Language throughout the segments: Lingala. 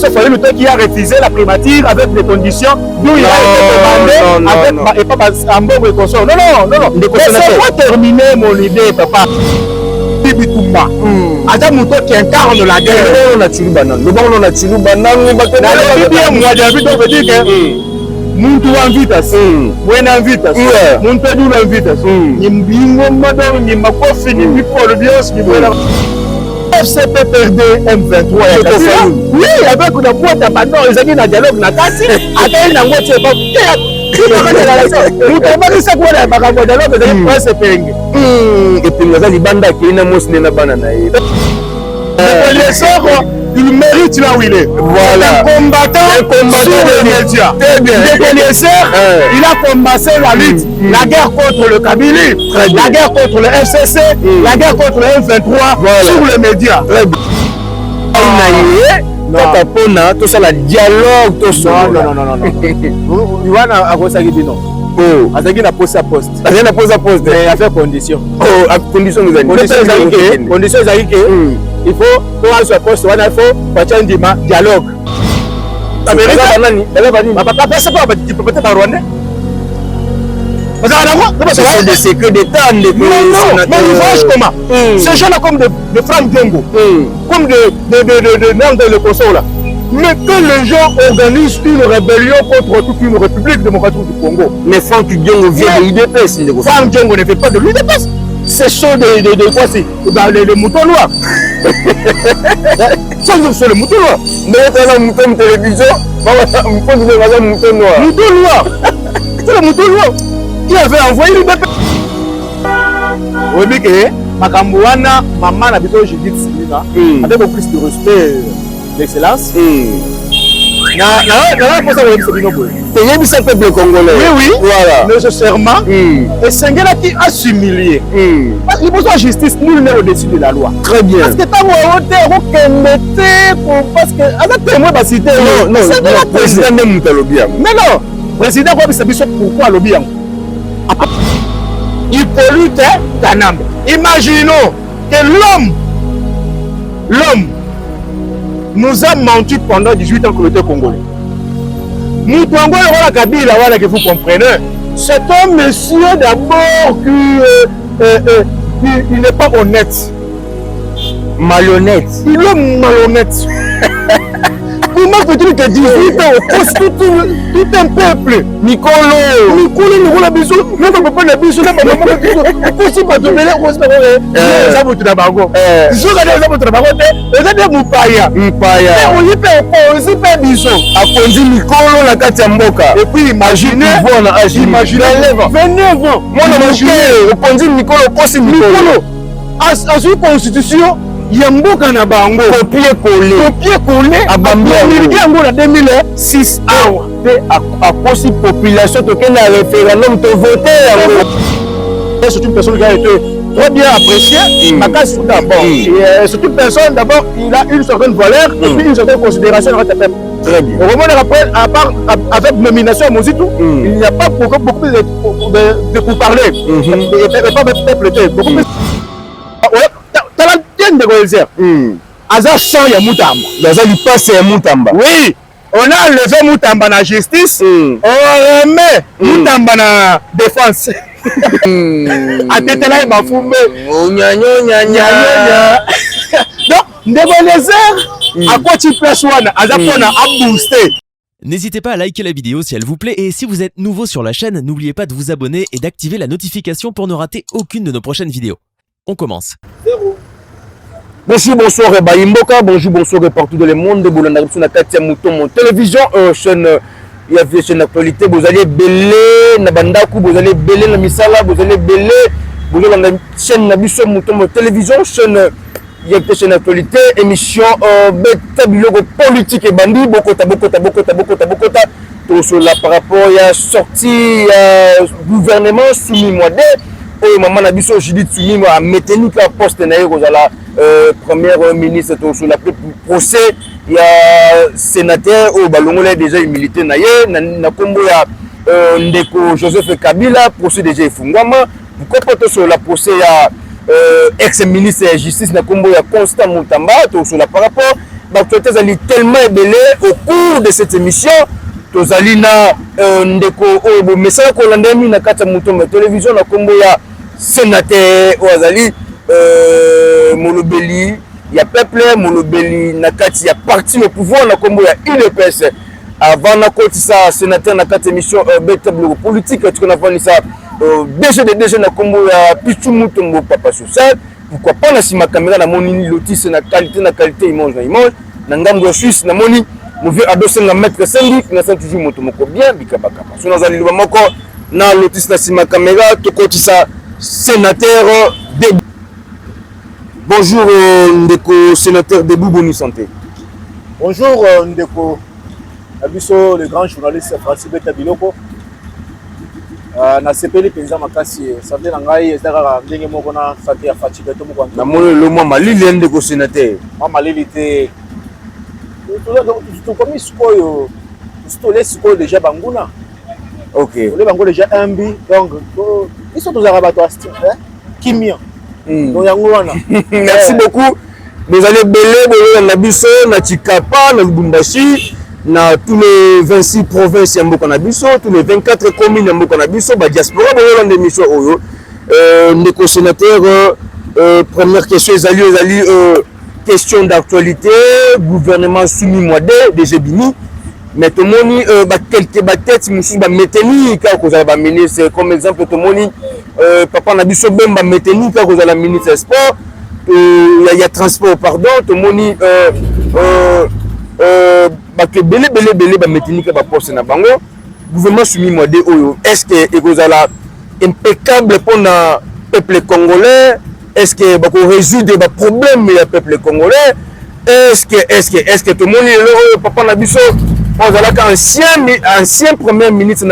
ce foyer qui a refusé la primature avec des conditions d'où il a été demandé avec et pas en bon réconciliation. Non. Laissez-moi terminer mon idée, papa. Bitouma. Ada muto qui incarne la guerre. On a tiré banane. Le bon on a tiré banane. Moi j'habite on veut dire que muntu invitas. When invitas. Muntu du invitas. Nimbingo madame ni makofi ni bipolo bios ni voilà. FCP perdait M23. Oui, avec une boîte à bâton, ils ont dit un dialogue na kasi. Attends, na ngote pas. Et puis nous avons banda qui est na banana. Il mérite là où il est. Voilà. Un combattant sur les médias. Il a combattu la lutte, la guerre contre le Kabylie, la guerre contre le FCC, la guerre contre le M23 sur les médias. Très bien. Non, tout ça, la dialogue, tout ça. Non. Iwana a posé non. Oh, azaki na poste à poste. Azaki na poste à poste. Mais à faire condition. Oh, à condition nous avons. Condition azaki il faut pour sur poste il faut faire un dialogue. Papa personne pas tu peux peut-être rwandais. C'est des secrets d'État. Non, mais ils voyagent comment? Ces gens-là comme de Franck Diongo, comme de le console là. Mais que les gens organisent une rébellion contre toute une république démocratique du Congo. Mais Franck Diongo vient de l'UDPS. Franck Diongo ne fait pas de l'UDPS. C'est chaud de quoi c'est? Les moutons noirs. C'est le mouton noir. Mais c'est le mouton de télévision. Mouton noir. Mouton noir. C'est le mouton noir. Qui avait envoyé l'UDPS. Oui, mais que Makambouana, maman a besoin de Judith Silina, avec beaucoup plus de respect, d'excellence. C'est le peuple congolais. Oui, voilà. Nécessairement. Et Senghela qui a s'humilier. Parce qu'il y a besoin de justice, nul n'est au-dessus de la loi. Très bien. Parce que tant parce que avec témoin va citer. Non, président même Moutalobia. Mais non, président pourquoi lobby? Il pollue Tanam. Imaginons que l'homme nous a menti pendant 18 ans que l'État congolais. Nous Congolais, voilà Kabila, voilà que vous comprenez. C'est un monsieur d'abord qui n'est pas honnête. Malhonnête. Il est malhonnête. Comment peut-il que 18 ans oppose tout un peuple? Nicolo, nous la bisou, nous ne pouvons pas la bisou, nous ne pouvons pas la bisou. Et puis imaginez, 29 ans, à une constitution. Yamboka na bango copier-coller yango na 2006 awa à cause de la population qui a un référendum de voter. C'est une personne qui a été très bien appréciée. C'est une personne d'abord, il a une certaine valeur et puis une certaine considération dans notre peuple. Très bien. Au moment après, à part avec nomination à Mozitou, il n'y a pas beaucoup de pour parler. Et pas de peuple. Beaucoup plus. De Golzer. Aza sans ya Moutamba. Aza lui passe ya Moutamba. Oui, on a enlevé Moutamba na justice, on remet Moutamba na défense. Atetela ma fumbe. Donc, de Golzer, à quoi tu places one? Aza pona a booster. N'hésitez pas à liker la vidéo si elle vous plaît et si vous êtes nouveau sur la chaîne, n'oubliez pas de vous abonner et d'activer la notification pour ne rater aucune de nos prochaines vidéos. On commence. Bonjour, bonsoir, Baïmboka, bonjour, partout dans le monde. Vous avez sur la Mouton télévision, chaîne, il y a une actualité. Vous allez belé, Nabandaku, vous allez belé, la Misala, vous allez belé, vous avez la chaîne Nabiso Mouton télévision, chaîne, il y a une chaîne actualité, émission, bilogo politique et bandit, Bokota. Tout cela par rapport à la sortie, gouvernement soumis moi et maman Nabiso Judith Soumis a maintenu la poste na la première ministre sur la procès il y a sénateur au balongolais déjà milité na na kombo ya ndeko Joseph Kabila procès déjà efungwama vous comprenez sur la procès ya ex-ministre de la justice na kombo ya Constant Moutamba sur la par rapport l'actualité est tellement ébélée au cours de cette émission. Tozali na ndeko obo message ko landemi na kata mutombo télévision na kombo ya sénateur Ozali molobeli ya peuple molobeli na kati ya parti au pouvoir na kombo ya UDPS avant na kotisa sénateur na kata émission BTB politique tu connais pas ça DG na kombo ya Pichu Mutombo papa social pourquoi pas na sima caméra na moni lotise na qualité image na ngambo ya Suisse na moni Mouvi adossé na maître Sengi na sent toujours moto moko bien bikabaka. So na zali moko na lotis na sima caméra to kotisa sénateur Debou. Bonjour ndeko sénateur Debou, bonne santé. Bonjour ndeko Abiso le grand journaliste Francis Betabiloko. Na sepeli penza makasi santé na ngai ezaka ndenge moko na santé ya Fachi Beto moko. Na moni le mwa malili ndeko sénateur. Mwa malili te tout comme sikoyo sikoyo déjà banguna. OK. Les bango déjà imbi donc ils sont tous arabato kimia. Donc yango wana. Merci beaucoup. Vous allez belé na biso na Chikapa na Lubumbashi na tous les 26 provinces ya mboka na biso, tous les 24 communes ya mboka na biso ba diaspora ba de mission oyo. Ndeko sénateur première question ezali question d'actualité, gouvernement soumis moi de Bini, mais tout le monde quelques têtes musu ba meteni ka ko za ba ministre comme exemple tout le monde papa na biso bemba meteni ka ko za la ministre sport il y a transport pardon tout le monde ba que belé ba meteni ka ba poste na bango gouvernement soumis moi de oyo est-ce que ko za la impeccable pour na peuple congolais. Est-ce que vous résoudre des problèmes du peuple congolais? Est-ce que tout le monde est là? Papa Nabiso, on a ancien premier ministre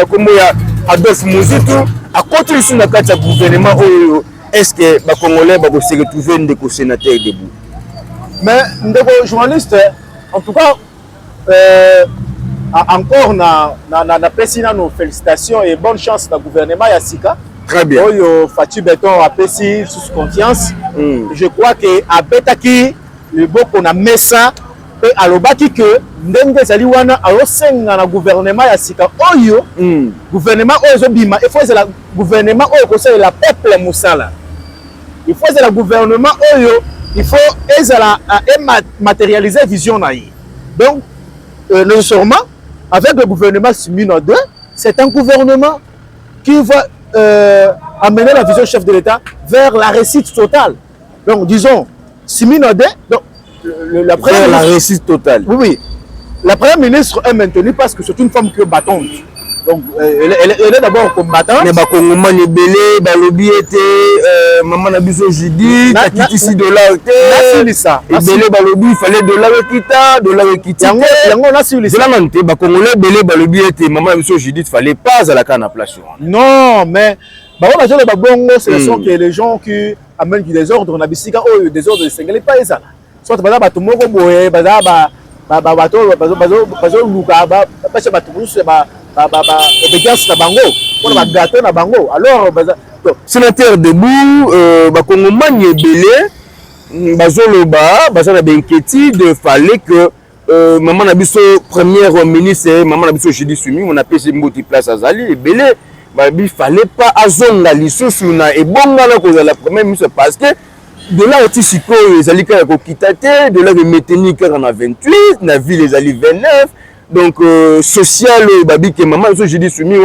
Adolphe Mouzitu, à côté du gouvernement, est-ce que les Congolais vont se retrouver des sénateurs debout? Mais les journalistes, en tout cas, encore nos félicitations et bonne chance au gouvernement Yassika. Très bien. Fachi Beton a payé sous confiance. Je crois que à Betaki, le beau qu'on a mis ça et à l'obaki que ndenge zaliwana a osenga na gouvernement ya sika oyo gouvernement oyo bima il faut c'est la gouvernement oyo conseil la peuple musala. Il faut c'est la gouvernement oyo il faut ezala matérialiser vision na yi. Donc nécessairement avec le gouvernement Simino 2, c'est un gouvernement qui va amener la vision chef de l'État vers la réussite totale. Donc, disons, Siminode, donc, la première la réussite totale. Oui. La première ministre est maintenue parce que c'est une femme qui est battante. Donc, elle est d'abord combattante. Mais Bakongoma n'est belé, Balobi était, Maman Nabiso Jidi, Takiti si dollar était. Et belé Balobi, il fallait dollar Kita. Yango na sur les lamenté, Bakongolais belé Balobi était, Maman Nabiso Jidi, il fallait pas à la canne à place. Non, mais ce sont que les gens qui amènent du désordre, on a bisika, oh, des ordres de Sénégalais, pas ça. Soit tu vas à Tomoko Boé, obédience na bango pour ba gâteau na bango alors sénateur Debou bakongomani ebele bazoloba bazana d'inquiétude fallait que maman na biso première ministre maman na biso Jidi Sumi on appelle ce mboti place azali ebele il fallait pas azonga lisusu na ebonga na ko la première ministre parce que de là aussi sikoyo ezali ka ko kitate de là meteni ka na 28 na ville ezali 29. Donc, social, babi que maman, je dis soumis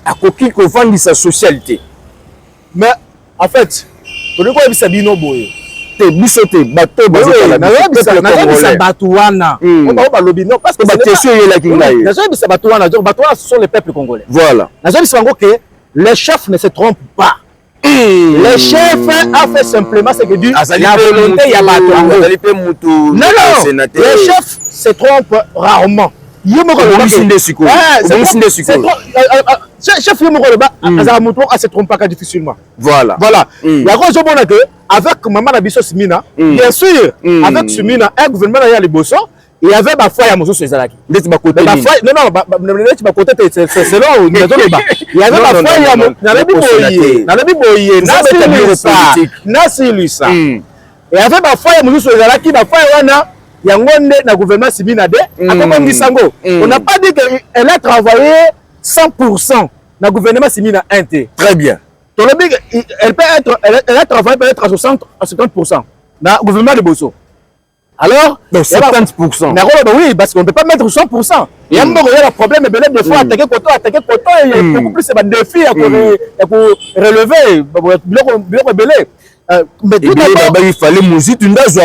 à coquille qu'on vend sa socialité. Mais en fait, tu ne sais pas si c'est boy. Te bisoté, bateau, bateau, parce que ce sont les peuples congolais. Voilà. Les chefs ne se trompent pas. Le chef a fait simplement ce que dit la volonté y a non, les chefs se trompent rarement. Chef se trompe pas difficilement. Voilà. Voilà. La raison pour laquelle avec Maman Nabiso Simina, bien sûr, avec Simina, un gouvernement il y a les bossons, il y avait ma foi à Moussou Sezalaki. Non, non, c'est là où il y avait ma foi à Moussou Sezalaki, ma foi à Wana. Yangonde na gouvernement Siminade akoko ngisango. On n'a pas dit qu'elle a travaillé 100% na gouvernement Simina 1T. Très bien. Elle peut être elle a travaillé peut-être à 50% na gouvernement de Bosso. Alors, donc 70%. Mais oui, parce qu'on ne peut pas mettre 100%. Il y a un problème, mais des fois, attaquer coton, il y a beaucoup plus de défis à relever. Mais tout d'abord, il fallait Mouzit une dose.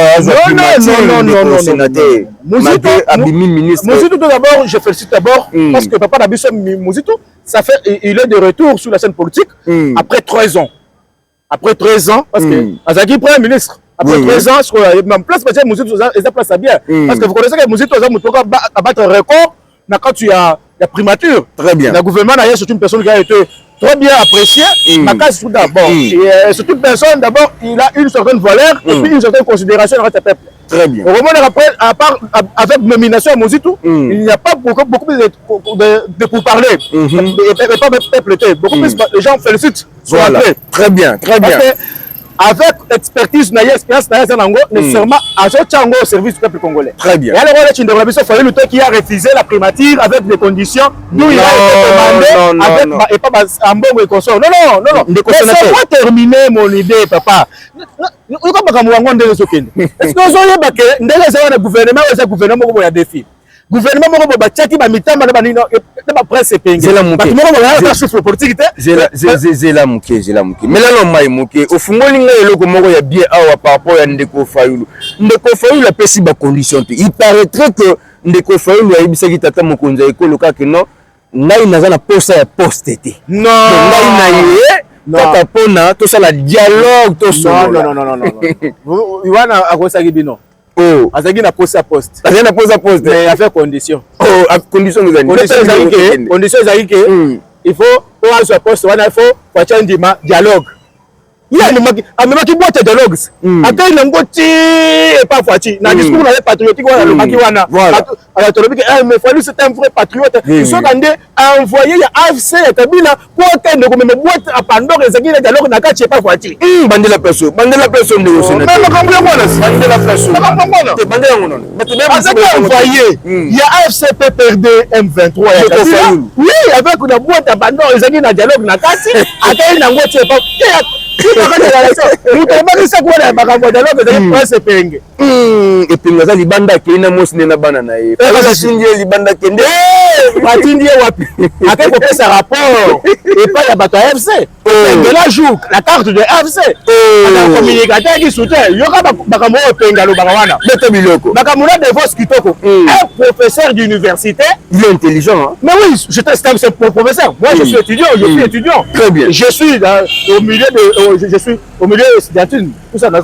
Mouzit, tout d'abord, je félicite d'abord parce que papa Nabiso Mouzit, ça fait, il est de retour sur la scène politique après 13 ans. Après 13 ans, parce que Azaki Premier ministre. Après 13 ans, en place, Mouzit, ils place à bien. Parce que vous connaissez que Mouzit, a battre un record quand tu as la primature. Très bien. Le gouvernement, c'est une personne qui a été très bien appréciée. D'abord, c'est une personne, d'abord, il a une certaine valeur et puis une certaine considération dans le peuple. Très bien. Au moment après, à part avec nomination à Mozitou, il n'y a pas beaucoup plus de pourparlers. Et pas de peuple. Beaucoup plus, les gens félicitent. Voilà. Très bien, très bien. Avec expertise, expérience, nécessairement, à ce Tchango au service du peuple congolais. Très bien. Et alors, il fallait le temps qui a refusé la primature avec des conditions d'où il a été demandé avec et pas un bon réconciliation. Non. Laissez-moi terminer mon idée, papa. Est-ce que vous avez un gouvernement ou un gouvernement qui a des défis? Gouvernement moko ba tchaki ba mitamba na ba presse penge. Zela muke. Ba souffle politique te. Zela muke. Mais là non mai muke. Au fungoli nga eloko moko ya bien awa par rapport à Ndeko Fayulu. Ndeko Fayulu a pesi ba condition te. Il paraîtrait que Ndeko Fayulu a yebisa ki tata mokonzi ekolo ka que non. Ngai naza na posa ya poste te. Non. Ngai na ye. Kaka pona to sala dialogue to so. Non. Iwana akosaki bino. Oh, azaki na poste à poste. Azaki na poste à poste. Mais il a fait condition. Oh, condition vous avez. Condition ezali ke il faut pour avoir poste wana il faut faire un dialogue. Il a amemaki boîte de dialogue. Après il ngoti et pas Fati. Na discours na patriotique wana le maki wana. Alors tu dis que mais Fayulu c'est un vrai patriote. Ils sont andé envoyer ya AFC et Kabila pour atteindre comme même boîte à Pandore ezaki na dialogue na kati pas Fati. Bandela personne de aussi. Mais le cambre wana bandela personne. Bandela ngono. Envoyer il y a AFC PPRD M23 ya Kabila. Oui, avec une boîte à Pandore ezaki na dialogue na kati atteindre na ngoti pas. Et puis ngaza libanda kena mosine na bana na ye. Ngaza shinje libanda kende. Matindi wapi. Ake ko pesa rapport et pas ya bato FC. De la jour la carte de FC. La communicateur qui soutient yoka bakamo penga lo bakawana. Beta biloko. Bakamuna de vos kitoko. Un professeur d'université, il est intelligent hein. Mais oui, c'est pour professeur. Moi je suis étudiant, Très bien. Je suis au milieu de je suis au milieu de l'étudiantine. Tout ça avec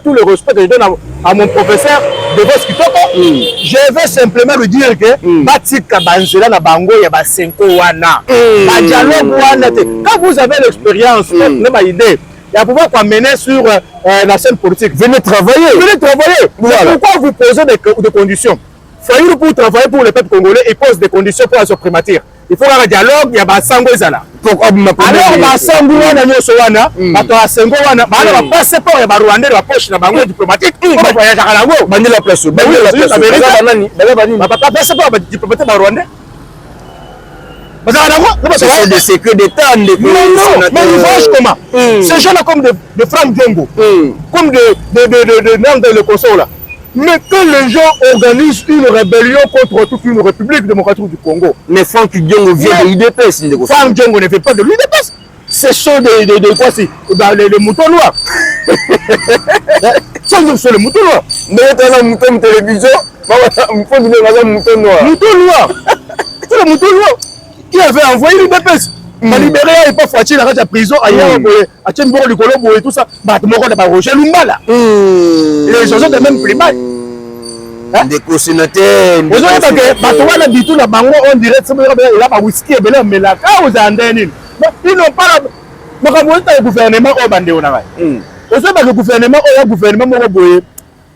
tout le respect que je donne à mon professeur de vos kitoko, je vais simplement lui dire que batika banzela na bango ya ba 5 wana. Ba dialogue wana te. Quand vous avez l'expérience, vous avez idée, il va pouvoir mener sur la scène politique. Venez travailler. Voilà. Pourquoi vous posez des conditions? Fayulu pour travailler pour le peuple congolais, il pose des conditions pour la primature. Il faut avoir un dialogue, il y a Basango Zala. Alors, Basango wana nyoso wana, bato Basango wana, bana ba passeport ya Rwanda ba poche na bango diplomatique, ba voyage à Kalago, bande la place. Banani, ba passeport ba diplomatique ba Rwanda. C'est des secrets d'État. Non, mais ils voyagent comment? Ces gens-là comme de Franck Diongo, comme de le Kosovo là. Mais que les gens organisent une rébellion contre toute une république démocratique du Congo. Mais Franck Diongo vient de l'UDPS. Franck Diongo ne fait pas de l'UDPS. C'est ceux de quoi c'est? Dans les moutons noirs. C'est le mouton noir. Mais tu as un mouton de télévision. Il faut dire un mouton noir. Mouton noir. C'est le mouton noir qui avait envoyé l'UDPS. Ma libéré et pas Fati la la prison ailleurs à Tchemboro du Colombo et tout ça. Bah moko de Roger Lumbala. Les gens de même primat. Des co-sénateurs. Vous avez pas que bato wana bitu na bango on dirait c'est là ba whisky et bela mais la cause andeni. Ils n'ont pas le gouvernement au bandé on a. Vous savez que le gouvernement moko boye.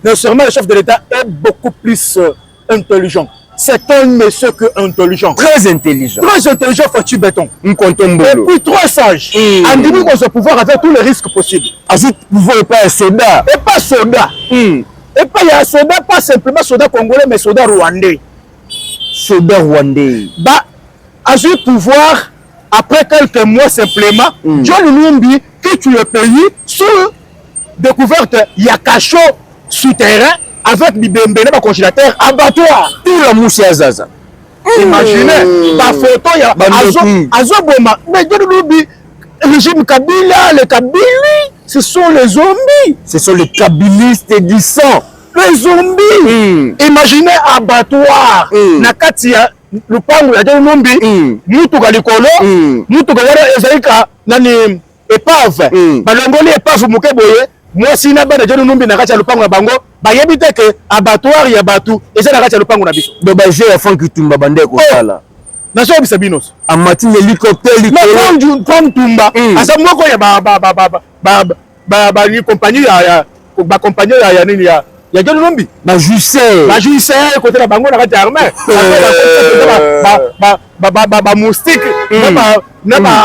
Non seulement le chef de l'État est beaucoup plus intelligent. C'est un monsieur que intelligent. Très intelligent. Fati Béton. Et puis très sage. En disant qu'on se pouvoir avec tous les risques possibles. Ensuite, pouvoir n'est pas un soldat. Et pas soldat. Et pas il y a soda, pas simplement soda congolais, mais soda rwandais. Soda rwandais. Bah, à ce pouvoir, après quelques mois simplement, John Lumbi quitte le pays sous découverte, il y a cachot souterrain avec Bibembe, le congélateur, abattoir. Tout la mousse à Zaza. Imaginez, la photo, il y a Azoboma. Mais John Lumbi, le régime Kabila, les Kabili, ce sont les zombies. Ce sont les kabilistes du sang. Les zombies. Imaginez abattoir. Nakatia, le pango, il y a John Lumbi, Moutouka Likolo, Moutouka Ezalika, Nani, épave. Balongoli épave Moukeboye. Moi, si na bana John Lumbi Nakatia, le pango à Bango, bayebite que abattoir, il y a batou, et c'est Nakatia, le pango na biso. Donc, j'ai un fond qui tombe à Bandé. Nation Bisabinos. En matin, l'hélicoptère, comme Tumba. À ce moment, il y a compagnie, il y a John Lumbi. La Jussé, côté la Bango, la armée. Moustique,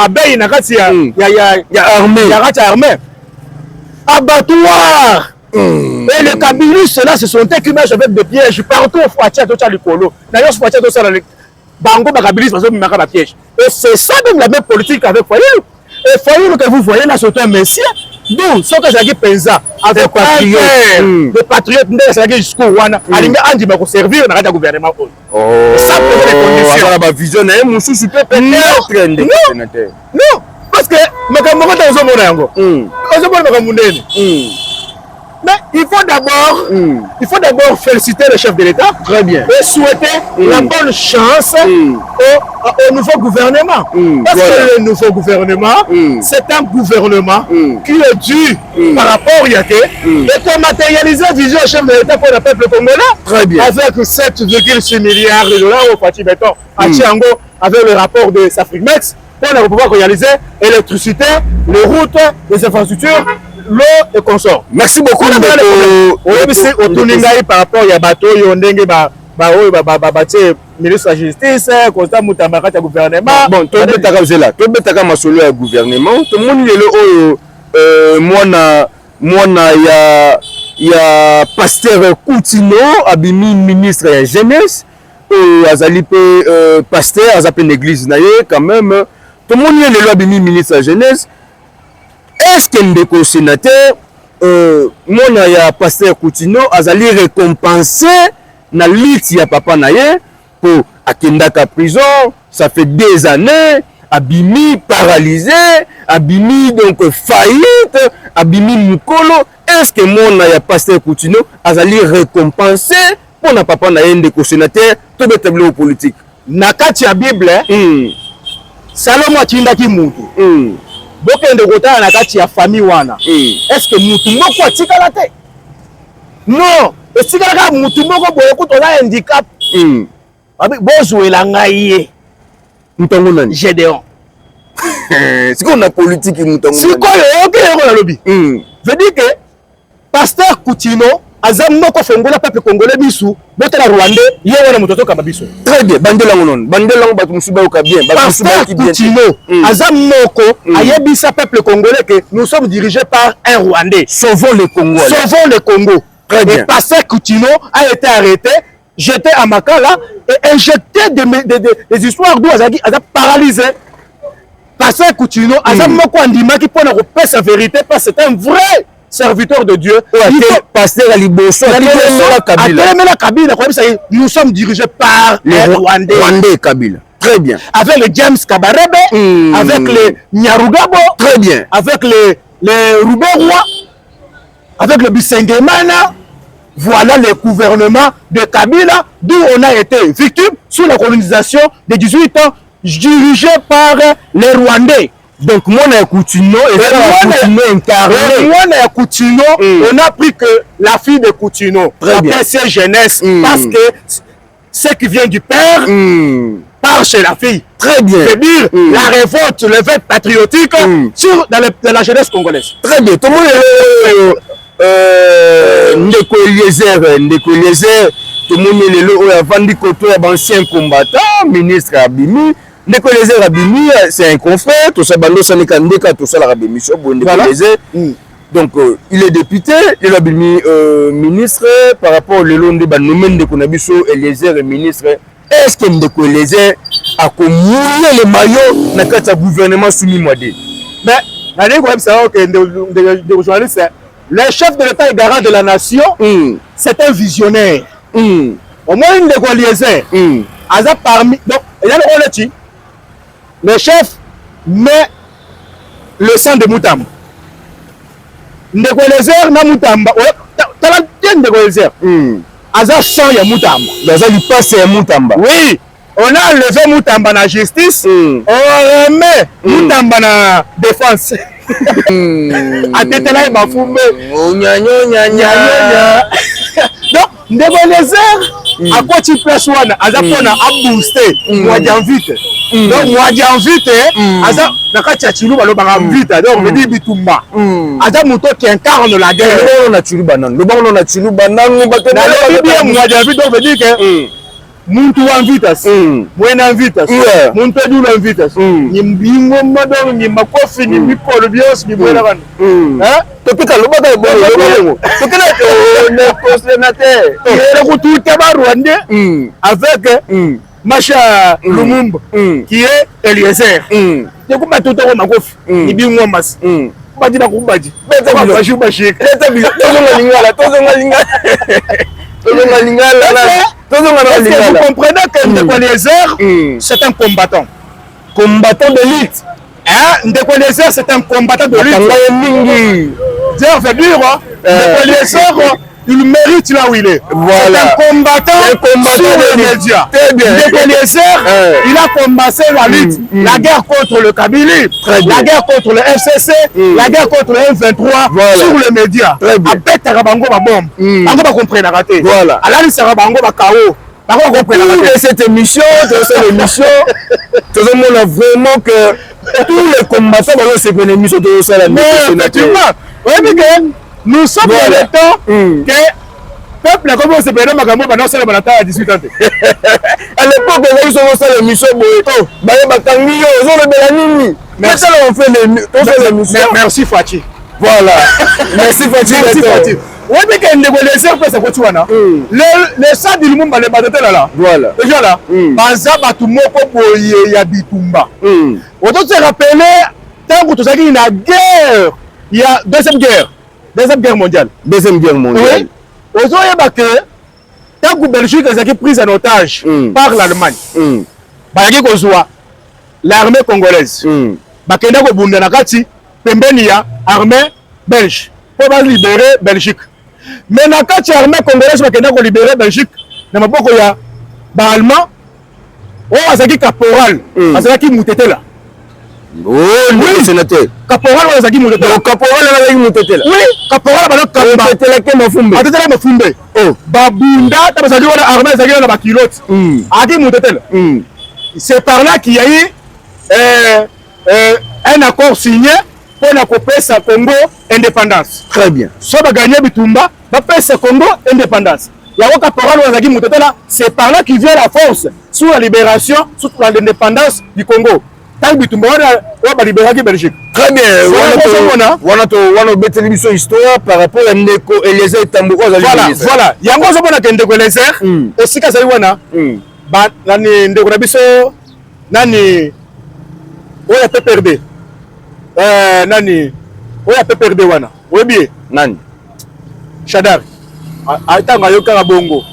abeille, il y a armée. Abattoir. Et les Kabilis, là, ce sont équipés avec des pièges partout au Fouatia, tout ça, le colo. D'ailleurs, Fouatia, tout ça, Bango Bagabilis, parce que nous avons piège. Et c'est ça même la même politique avec Foyou. Et Foyou que vous voyez là, c'est un messier. Donc, ce que j'ai Penza, avec les patriotes, c'est jusqu'au Wana, Alinga Andi m'a servir dans le gouvernement. Ça peut être les conditions. La vision est mon souci peut être non, parce que mais comme on est au mais il faut d'abord féliciter le chef de l'État. Très bien. Et souhaiter la bonne chance au nouveau gouvernement. Parce que le nouveau gouvernement, c'est un gouvernement qui est dû par rapport à Yake et qui a matérialisé la vision du chef de l'État pour le peuple congolais. Très bien. Avec 7,6 milliards de dollars au Fati Béton à Tiango, avec le rapport de Safrimex, pour pouvoir réaliser l'électricité, les routes, les infrastructures, l'eau et consorts. Merci beaucoup. Par rapport à bateau, ministre de la Justice, constat Moutambaka du gouvernement. Bon, tout le monde est là. Tout le monde est solo au gouvernement. Tout le monde est là. Moi, il y a pasteur Coutinho, abimi ministre de la jeunesse. Azali pasteur, azapé une église quand même. Tout le monde est là, abimi ministre de la jeunesse. Est-ce qu'il y a un sénateur, moi, il y a pasteur Coutinho, azali récompensé na lutte ya papa naye pour akendaka prison, ça fait des années, abimi paralysé, abimi donc faillite, abimi mukolo. Est-ce que moi, il y a pasteur Coutinho, azali récompensé pour na papa naye ndeko sénateur, tout le tableau politique? Nakati ya Bible, Salomo atindaki mutu. Bokende kotana na kati ya famille wana. Est-ce que mutu moko atikala te? Non, etikala ka mutu moko boye ko toza handicap. Abi bozwela ngai mutango nani? Gédéon. C'est qu'on a politique mutango. C'est quoi le na lobby? Veut dire que pasteur Coutinho azam moko fongola peuple congolais bisu botela rwandais yewe na mutoto kamba biso. Très bien, bandela ngonon batu musuba uka bien, batu musuba qui bien. Coutinho azam moko ayebisa peuple congolais que nous sommes dirigés par un rwandais. Sauvons le Congo. Sauvons le Congo. Très bien. Et pasteur Coutinho a été arrêté, jeté à Makala et injecté des histoires d'où azaki paralysé. Pasteur Coutinho azam moko andima qui pona ko pesa sa vérité parce que c'est un vrai serviteur de Dieu. Pasteur Aliboso, Kabila, nous sommes dirigés par les Rwandais Kabila. Très bien. Avec les James Kabarebe, avec les Nyarugabo, très bien. Avec les Rouberois, avec le Bisengemana. Voilà le gouvernement de Kabila, d'où on a été victime sous la colonisation des 18 ans, dirigé par les Rwandais. Donc, moi, on a Coutinho et incarné. Coutinho, on a pris que la fille de Coutinho, sa jeunesse, parce que ce qui vient du père part chez la fille. Très bien. C'est-à-dire la révolte, le fait patriotique dans la jeunesse congolaise. Très bien. Tout le monde est Ndeko Eliezer, tout le monde est là, avant de côté d'anciens combattants, ministre Abimi. Ndeko Eliezer Abimi, c'est un confrère, tout ça, bando ça n'est qu'un tout ça la Rabémission, bon Ndeko Eliezer. Donc, il est député, il est ministre par rapport au Lelonde Banomen de Konabiso et les airs ministre. Est-ce que Ndeko Eliezer a communié les maillots dans le gouvernement soumis Mouadé? Mais, le chef de l'État et garant de la nation, c'est un visionnaire. Au moins, Ndeko Eliezer, parmi. Donc, il y a le rôle. Le chef met le sang de Moutamba. Ndeko Eliezer na Moutamba. T'as la tête Ndeko Eliezer. Aza sang ya Moutamba. Aza lui passe ya Moutamba. Oui. On a enlevé Moutamba na justice. On remet Moutamba na défense. Atetela Bafumbe. Donc, Ndeko Eliezer, à quoi tu places wana? Aza pona a booster. Mwadjanvite. Donc, Mwadjanvite, Aza, nakati chilu balo vite. Donc, on dit Bitumba. Aza Mouto qui incarne la guerre. Le bon on a chilu banan. Mwadjanvite, donc, veut dire que muntu wa vitas, mwena vitas, muntu edu la vitas. Ni mbingo madon, ni makofi, ni mipolo bios, ni mwena kan. Topika lobaka bon. Topika le coordinateur. Il est retour Tabarwande avec Macha Lumumba qui est Eliezer. Tu peux pas tout le makofi. Ni bingo mas. Pas dire kumbaji. Beta bashi bashi. Beta bi. Est-ce que vous comprenez que Ndeko Eliezer, c'est un combattant? Combattant de lutte. Ndeko Eliezer, c'est un combattant de lutte. D'ailleurs, c'est dur, Ndeko Eliezer, il mérite là où il est. Voilà. C'est un combattant sur les médias. Ndeko Eliezer, il a combattu la lutte, la guerre contre le Kabylie, la guerre contre le FCC, la guerre contre le M23 sur les médias. A bête Rabango va bombe. Bango va comprendre la raté. Voilà. Alors il sera Bango va KO. Bango va comprendre la raté. Cette émission, tout le monde a vraiment que tous les combattants vont se prendre une émission de ça. Mais effectivement, nous sommes dans le temps que peuple comme on se prend makambo pendant ça à 18 ans. À l'époque ils ont fait l'émission Boeto, ba batangi yo zo le belanini. Mais ça on fait l'émission. Merci Fati. Voilà. Merci Fati. Oui, mais quand Ndeko Eliezer fait ça quoi tu vois là. Le sang du Lumumba le batete là. Voilà. Déjà là, banza batu moko boye ya bitumba. On doit se rappeler tant que tout ça qui une guerre, il y a deuxième guerre mondiale. Oui. Ozoyeba que tant que Belgique est prise en otage par l'Allemagne, bayaki kozwa l'armée congolaise. Bakenda ko bunda na kati pembeni ya armée belge pour ba libérer Belgique. Mais na kati armée congolaise bakenda ko libérer Belgique na maboko ya ba allemand. O azaki caporal, azaki mutetela. Oh, oui, sénateur. Caporal ou azaki mutetela. Caporal azaki mutetela. Oui, caporal ba kamba. Mutetela ke mafumbe. Atetela mafumbe. Oh, babunda tabasaki wana armée azaki na ba kilote. Aki mutetela. C'est par là qu'il y a eu un accord signé pour la COPES Congo indépendance. Très bien. Soit va gagner Bitumba, va passer Congo indépendance. Il y a un caporal Wazaki Moutetela, c'est par là qu'il vient la force sur la libération, sur l'indépendance du Congo. Tant que Bitumba va libérer la Belgique. Très bien. On a bête l'émission histoire par rapport à Ndeko Eliezer Tambouko. Voilà. Il y a un gros abonné à Ndeko Eliezer. Aussi qu'à Saïwana. Nani Ndeko Nabiso. Nani. Oya PPRD. Nani. Oya PPRD wana. Oya bien. Nani. Shadar. Aitanga yoka bongo.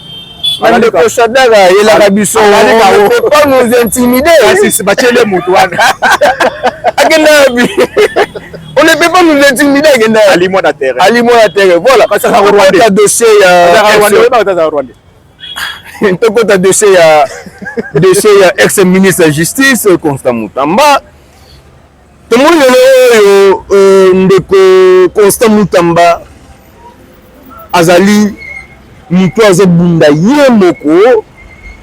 Ndeko Shadar il a rabiso. On ne peut pas nous intimider. C'est bachele mutu wana. On ne peut pas nous intimider. Alimo na terre. Voilà. Parce que Rwanda. Un dossier Rwanda. Tokota dossier ya ex-ministre de la justice Constant Moutamba. Tomoni lelo ndeko Constant Moutamba azali mutu azobunda ye moko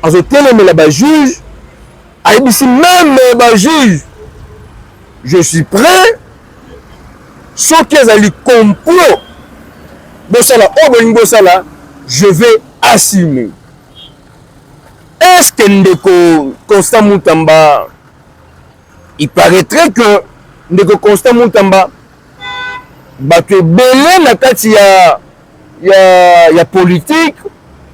azotelemela ba juge ayebisi même ba juge je suis prêt soki azali complot bosala oyo bolingi bosala je vais assumer. Est-ce que Ndeko Constant Moutamba, il paraîtrait que Ndeko Constant Moutamba bato ebele na kati ya politique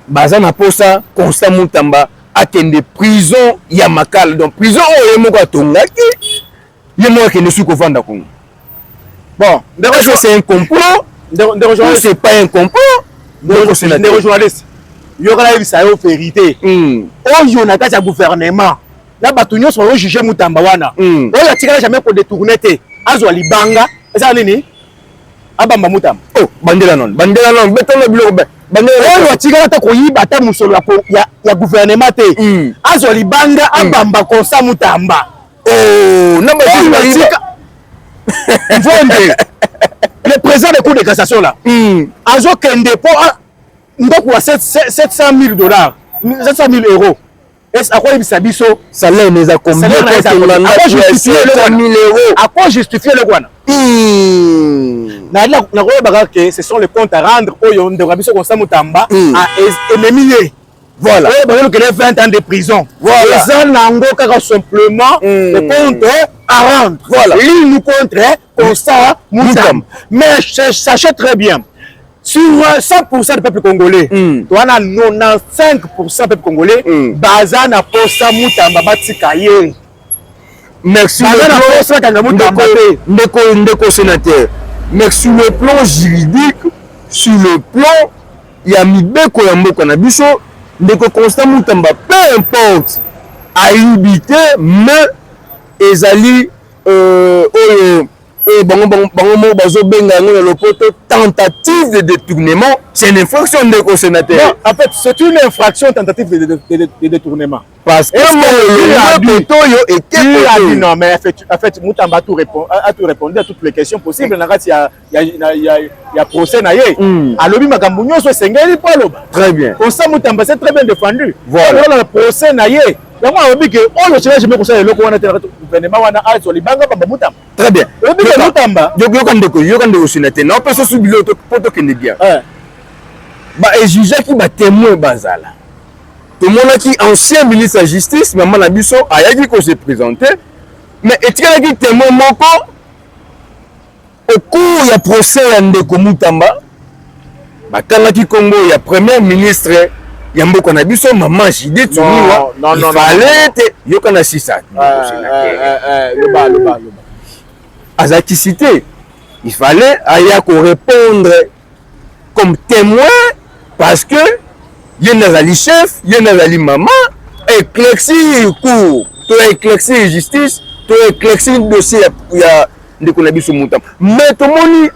baza na posa Constant Mutamba akende prison ya makala. Donc prison oyo moko atongaki ye moko akende suki kovanda Congo. Bon, est-ce que c'est un complot? Ou c'est pas un complot? Ndeko journaliste yoka yebisa yo vérité oyo na kati ya gouvernement na bato nyonso bazo juger Mutamba wana oyo atikala jamais ko détourner te azwa libanga eza nini abamba Mutamba. Oh, bandela non betona biloko be bandela oyo atikala ta koyiba ta musolo ya gouvernement te azwa libanga abamba Constant Mutamba. Oh, na le président de cour de cassation là azo kende po ndoko wa 700 000 $, 700 000 €. Est-ce à quoi il s'abisso salaire les a combien à justifier le guana na ko ba que ce sont les comptes à rendre oyo ndeko biso Constant Mutamba a émemié. Voilà. Et bah, il a 20 ans de prison. Voilà. Ça n'a pas simplement le compte à rendre. Voilà. Il nous contre Constant Mutamba. Mais sachez très bien, sur 100% du peuple congolais, on a 95% du peuple congolais, baza na Constant Mutamba batikaye. Merci. Ndeko sénateur. Mais sur le plan juridique, sur le plan, il y a Mibeko ya mboka na biso. Ndeko Constant Mutamba, peu importe, a évité, mais ezali tentative de détournement. C'est une infraction de sénateur. Non, en fait, c'est une infraction tentative de détournement. Parce que non, mais en fait, Mutamba a tout répondu à toutes les questions possibles. Il y a procès. Alobi makambo nyonso sengeli palo. Très bien. Constant Mutamba c'est très bien défendu. Voilà. Le procès na ye. Donc on dit que on le cherche jamais conseil le wana gouvernement wana azo libanga bamba Mutamba. Très bien. Obi Mutamba. Yokande sénateur. Non personne sous biloto poto kende bien. Ba ejuge qui ba témoin bazala. Tout le monde qui ancien ministre de la justice maman na biso ayaki ko se présenter mais etikala ki témoin moko au cours ya procès ya Ndeko Mutamba bakangaki Congo ya premier ministre ya mboka na biso maman Judith Sumiwa. Il fallait te yokana sisa le bas azaki cité. Il fallait aya ko répondre comme témoin parce que il y a un chef, il y a un maman, éclaircir cours, tu as éclaircir justice, tu as éclaircir dossier, il y a des connaissances sur Mutamba. Mais tout le monde,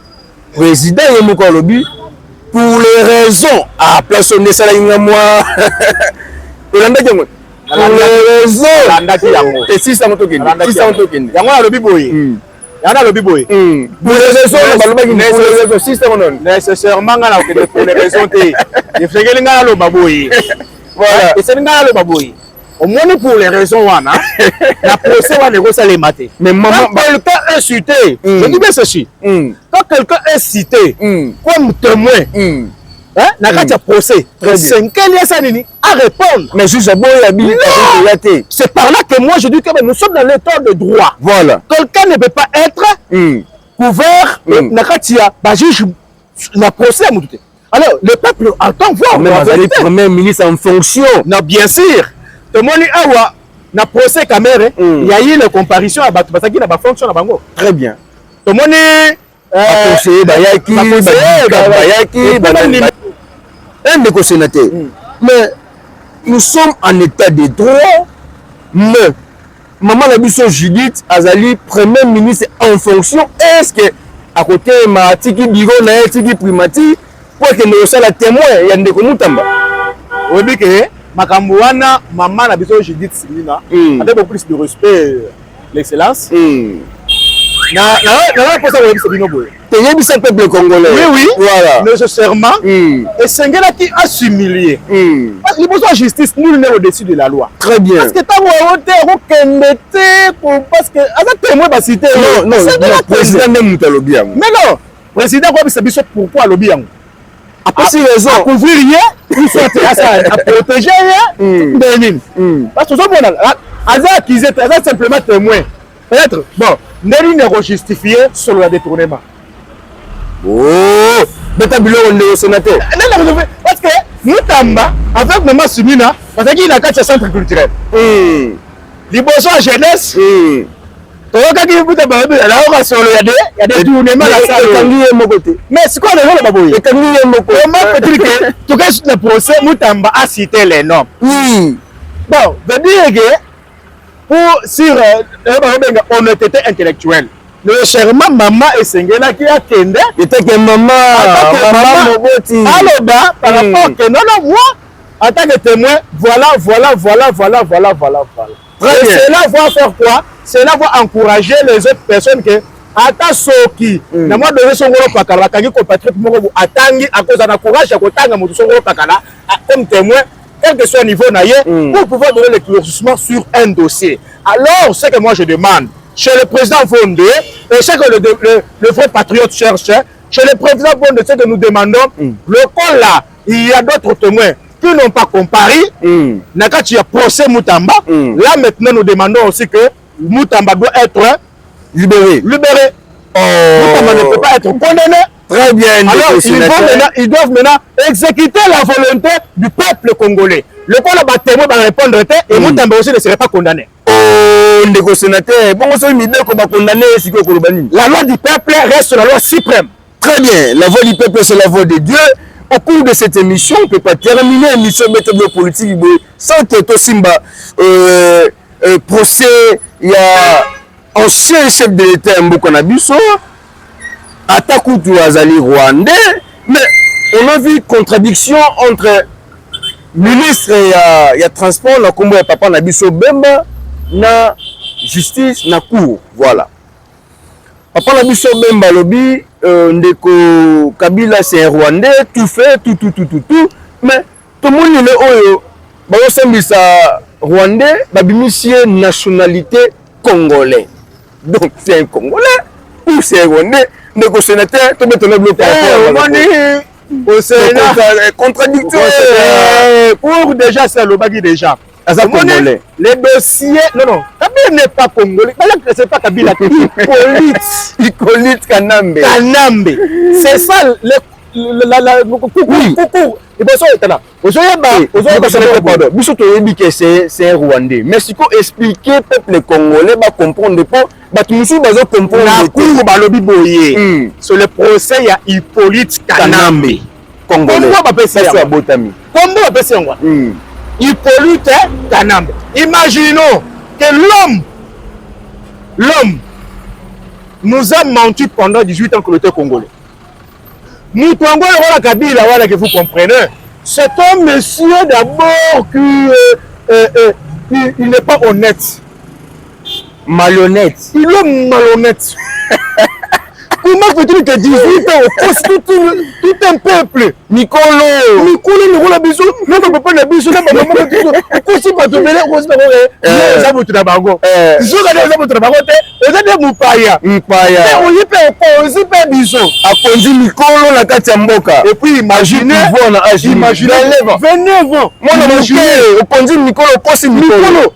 président Yemoko Lobi, pour les raisons, à place de ça, il y a moi, pour les raisons, et si ça m'a toqué, si ça m'a toqué, il y a moi Lobi Boy. Yana lobi boy. Pour les raisons, nécessairement pour les raisons il faut que ngala lo baboy. Voilà. Et c'est ngala lo baboy. Au moins pour les raisons wana, la procès va négocier les matés. Mais maman, quelqu'un insulté, je dis bien ceci. Quand quelqu'un est cité comme témoin, hein, na katia procès, c'est quel est ça nini à répondre. Mais je sais pas, c'est par là que moi je dis que nous sommes dans l'état de droit. Voilà. Quelqu'un ne peut pas être couvert na katia ba juge na procès muté. Alors le peuple entend voir. Mais le premier ministre en fonction. Non, bien sûr. Tout le monde awa na procès caméra, il y a eu la comparution à batu basaki na ba fonction na bango. Très bien. Tout le monde conseiller bayaki un des sénateurs. Mais nous sommes en état de droit, mais maman la biso Judith Azali premier ministre en fonction. Est-ce que à côté Matiki Bigo na Tiki Primati pour que nous soyons témoins il y a Ndeko Mutamba. Oui que makambo wana maman la biso Judith Silina avec beaucoup plus de respect l'excellence. Na pour ça oui c'est bino boy. Tenez bien peuple congolais. Oui voilà. Nécessairement et Sengela qui a s'humilier. Parce que les besoins de justice nul n'est au-dessus de la loi. Très bien. Parce que tant parce que avec témoin va citer non président même Mutalobi. Mais non, président quoi c'est biso pourquoi lobby yango. Après si raison à couvrir rien, il faut à protéger rien. Parce que bon Aza accusé Aza simplement témoin. Peut-être bon Neri ne justifié sur le détournement. Oh, beta biloko ndeko sénateur. Parce que Moutamba avec maman Sumina parce qu'il a quatre centres culturels. Liboso à jeunesse. Toka ki Moutamba là on va sur le y a des tournements là ça. Mais c'est quoi le rôle baboy? Comment peut-il que tout cas sur le procès Moutamba a cité les noms. Bon, veut dire que pour sur honnêteté intellectuelle. Le chèrement maman et Sengela qui a tendé. Était que maman Moboti. Alors par rapport que non moi en tant que témoin voilà. Et cela va faire quoi? Cela va encourager les autres personnes que ata soki na moi donner son gros pakala kangi compatriote moko atangi à cause de courage à kotanga moto son gros pakala comme témoin quel que soit le niveau naïe pour pouvoir donner l'éclaircissement sur un dossier. Alors ce que moi je demande chez le président Fondé, et ce que le vrai patriote cherche, chez le président Fondé, ce que nous demandons, le cas là, il y a d'autres témoins qui n'ont pas comparé, quand il y a procès Moutamba, là maintenant nous demandons aussi que Moutamba doit être libéré. Moutamba ne peut pas être condamné. Très bien. Alors ils doivent maintenant exécuter la volonté du peuple congolais. Le cas là, témoin va répondre et Moutamba aussi ne serait pas condamné. Ndeko sénateur, bon on va condamner la loi du peuple reste la loi suprême. Très bien, la voix du peuple c'est la voix de Dieu. Au cours de cette émission, on ne peut pas terminer l'émission méthode politique sans que tout Simba procès, il y a ancien chef de l'État Mbokanabiso, Atakutu Azali Rwandais, mais on a vu contradiction entre ministre et transport, la combo et papa Nabiso Bemba, na justice na cour, voilà. Papa Nabiso Bemba lobby ndeko Kabila c'est un Rwandais, tout fait, tout, mais tout le monde est oyo, bah on s'embissa Rwandais, bah bimissier nationalité congolais. Donc c'est un Congolais ou c'est un Rwandais, ndeko sénateur, tout le monde est au Sénat contradictoire. Pour déjà c'est le bagui déjà. Congolais. Les dossiers, non, Kabila n'est pas congolais. C'est pas Kabila, Hippolyte Kanambe. C'est ça le coucou. Et bien ça est là. C'est un Rwandais. Mais si vous expliquez peuple congolais, va comprendre pas. Tout le monde va comprendre. Sur le procès, il y a Hippolyte Kanambe. Congolais. Comment on appelle ça? Hippolyte Kanambe. Imaginons que l'homme nous a menti pendant 18 ans que le congolais. Nous Congolais, voilà Kabila, voilà que vous comprenez. C'est un monsieur d'abord qui il n'est pas honnête. Malhonnête. Il est malhonnête. Comment peut-il que 18 ans, tout un peuple, Nicolo, Nicolas Bisou, non, on ne peut pas le bisou, on ne peut pas le bisou, on ne peut pas le et puis imaginez, 29 ans, Nicolo,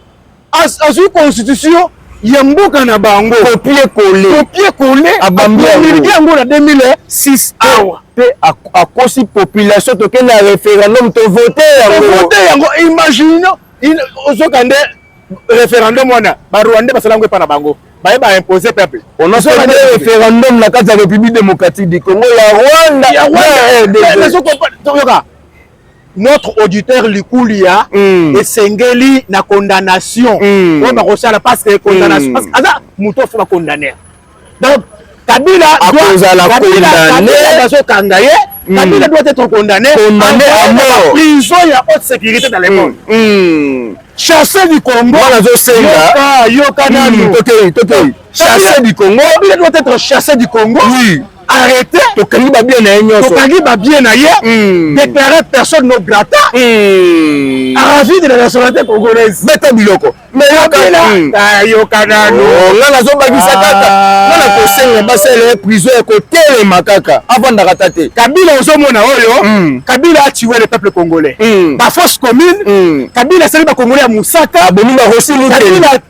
à une constitution, il y a un beau canabango. Copier-coller. Américain en 2006. À cause de la population, tu as un référendum, tu as voté. Imaginez, référendum, Rwanda, parce que pas bango. Va imposer peuple. On a fait un référendum dans la République démocratique du Congo. Notre auditeur Likulia et Sengeli na condamnation. On va reçoit la passe de condamnation. Parce que Mouto faut condamner. Donc Kabila doit être condamné à mort. Prison, il y a haute sécurité dans les mondes. Chassé du Congo. Chassé du Congo. Il doit être chassé du Congo. Oui. Arrêtez. Tokangi ba bien ailleurs. Déclarer personne non grata. Ravi de la nationalité congolaise. Beta biloko. Mais Yokanano. Là nazo bagisa kaka. Là kosenga basele prison et côté makaka avant d'aratate. Kabila ozomona oyo. Kabila a tué le peuple congolais. La force commune. Kabila sali ba congolais à Moussaka. Kabila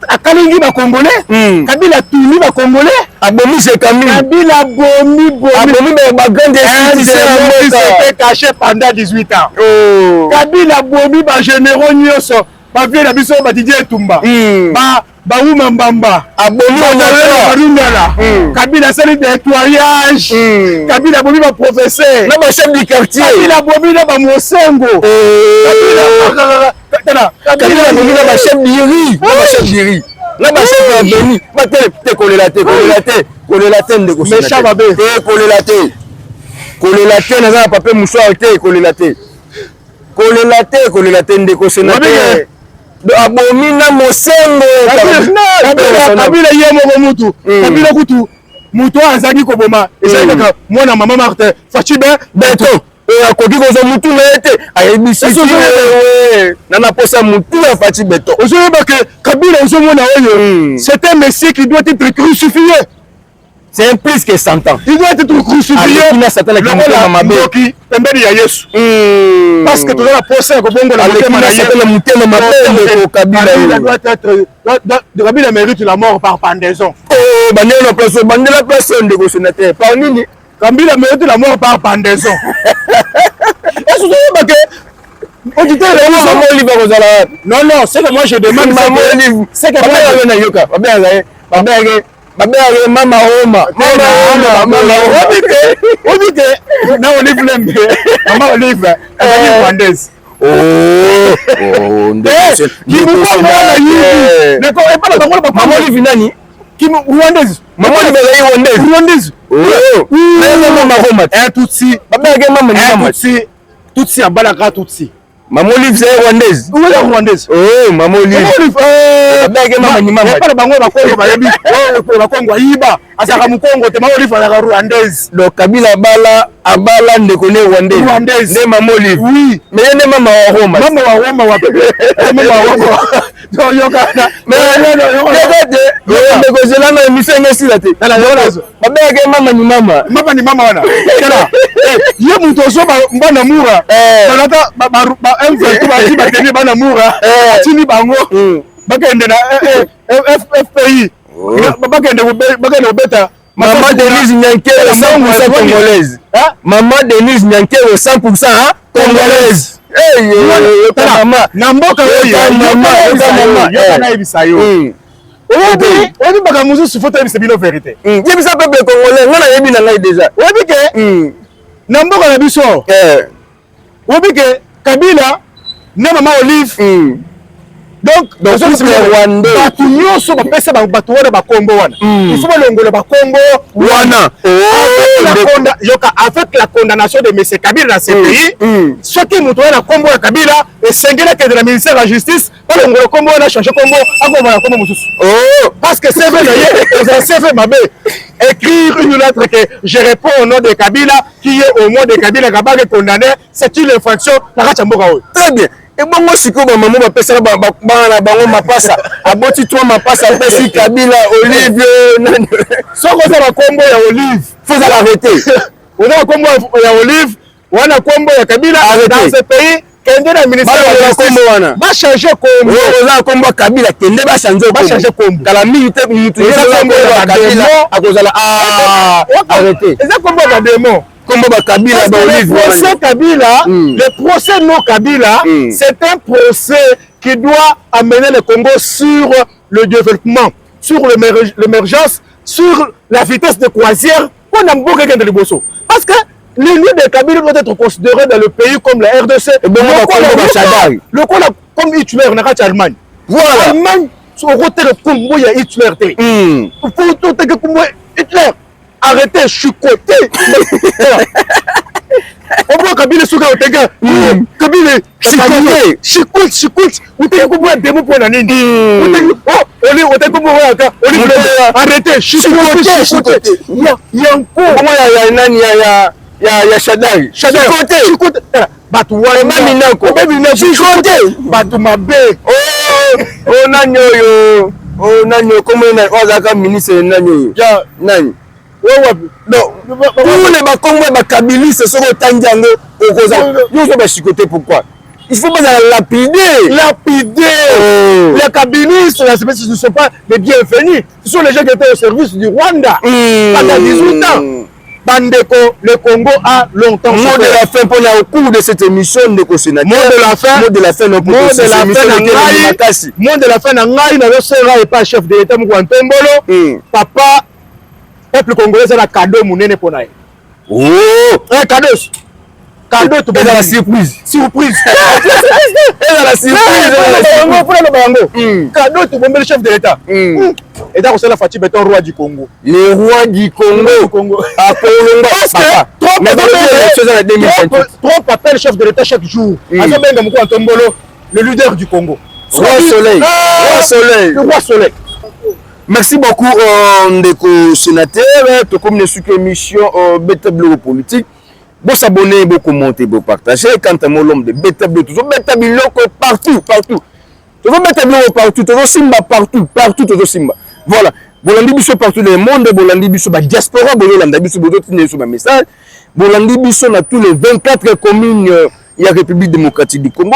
a Kalingi ba congolais. Kabila tuni ba congolais. abomi c'est Camille. Kabila abomi ba grande institution s'était caché pendant 18 ans. Oh. Kabila abomi ba généraux nyonso, ba vie na biso ba Didier Tumba. Ba Ouma Mbamba. Abomi Barundala. Kabila sali nettoyage. Kabila abomi ba professeur. Na ba chef du quartier. Kabila abomi na ba Mosengo. Kabila abomi na ba chef d'iri. Na ba chef d'iri. Na ba chef d'abeni. Ba te kolela te ndeko. Méchant babe. Te kolela te na za papier mouchoir te kolela te. Kolela te ndeko sénateur. Abomi na Mosengo. Kabila ye moko mutu. Kabila kutu. Mutu azaki koboma. Ezali kaka mwana mama Martin. Fachibe Beto. Akoki kozo mutu na ete. Ayebisi na na posa mutu na Fachi Beto. Ozoyeba ke Kabila ozomona oyo. C'est un messie qui doit être crucifié. C'est un plus que 100 ans. Il doit être crucifié. Parce que tu as la poste à Kobongo la Kabila mérite la mort par pendaison. Oh, Bandela place de sénateur. Par nini? Kabila mérite la mort par pendaison. Est-ce que non, c'est que moi je demande c'est que mama Oma. Na Olive Lembe. Mama Olive. Rwandaise. Mama Olive nani? Rwandaise. Mama Olive Rwandaise. Mama Roma. Tutsi. Tutsi abalaka Tutsi. Maman Olive c'est rwandaise. Où est la rwandaise? Oh, Maman Olive. Maman Olive. Pas bango ba Congo ba yebi. Ba Congo yiba. Asaka mu Congo te Maman Olive la rwandaise. Donc Kabila abala ndeko ne rwandaise. Ne Maman Olive. Oui. Mais ne Mama wa Roma. Mama wa Roma wa bébé. Mama wa Roma. Donc yoka. Mais non. Ndeko zela na émission ngesi la te. Na yola. Babeke mama ni mama. Mama ni mama wana. Kala. Ye muto so ba mbana mura. Balata ba M23 ba ba teni bana mura. Atini bango. Bakende na FPI. Bakende beta. Maman Denise Nyankero 100% congolaise. Maman Denise Nyankero 100% congolaise. Maman. Na mboka oyo. Maman. Yana ibisayo. Obi baka muzu sufota ibisa bino vérité. Yebisa peuple congolais ngana yebi na ngai déjà. Obi ke na mboka na biso. Obi ke Kabila na Mama Olive. Donc Rwanda batu nyonso bapesa batu wana bakombo wana. Il faut balongola bakombo wana. Avec la condamnation de M. Kabila dans ce pays, ce qui nous doit la combo à Kabila et s'engueuler que de la ministère de la justice, balongola combo on a changé combo, akoba combo mususu. Parce que c'est vrai c'est fait mabé. Écrire une lettre que je réponds au nom de Kabila qui est au nom de Kabila Kabaka condamné, c'est une infraction na kachamboka oyo. Très bien. Et bon moi siko ba maman ba pesa ba bango mapasa aboti toi mapasa pesi Kabila Olive soko za ba kombo ya Olive faut l'arrêter. On a kombo ya Olive wana kombo ya Kabila dans ce pays kende na ministère de la kombo wana ba changer kombo oza kombo Kabila kende ba changer kombo kala milite mutu ya kombo ya Kabila akozala arrêter eza kombo ba démon. Le procès Kabila, le procès non Kabila, c'est un procès qui doit amener le Congo sur le développement, sur l'émergence, sur la vitesse de croisière. On a beaucoup de Liboso. Parce que l'ennemi de Kabila doit être considéré dans le pays comme la RDC. Le Congo comme Hitler, on a Allemagne. Voilà. Allemagne, sur le côté de Congo, il y a Hitler. Pour tout le Congo, Hitler. Arrêtez, chicoté. On voit Kabila Souka Otega. Kabila chicote. Vous avez compris un démon pour la ligne. Arrêtez, chicoté. Il y a encore. Comment il y a Shadai. Chicote. Batouane. Chicote. Batoumabe. Oh, Nanyo. Oh, Nanyo. Comment il y a un ministre Nanyo? Nanyo. Tous les bakongo et bakabilis sont au Tangiango au Rosa. Nous sommes chicotés pourquoi? Il faut pas lapider. ministres, ce ne sont pas les bienvenus. Ce sont les gens qui étaient au service du Rwanda pendant 18 ans. Bandeko, le Congo a longtemps souffert. Mot de la fin, pour au cours de cette émission, de sénateur. Mot de la fin, mot de la fin, mot de la fin, n'avait pas chef de l'État, Mouantombolo. Papa, peuple congolais, c'est un cadeau, mounene pour naï. Oh, un cadeau. Cadeau, tu peux la surprise. Surprise. La surprise. Cadeau, tu peux le chef de l'État. Et donc, c'est la Fatih Béton, roi du Congo. Le roi du Congo. Trop appelle le chef de l'État chaque jour. Le leader du Congo. Roi Soleil. Roi Soleil. Le roi Soleil. Merci beaucoup, Ndeko sénateur. Comme nous sommes une émission Beta Bleu politique. Bon s'abonner, bon commenter, bon partager. Quant à moi, l'homme de Beta Bleu, toujours Beta Bleu partout. Toujours Beta Bleu partout. Toujours Simba partout. Toujours Simba. Voilà. Bolandi biso partout dans le monde. Bolandi biso ba diaspora. Bolandi biso sur un message. Bolandi biso dans tous les 24 communes. Il y a République démocratique du Congo.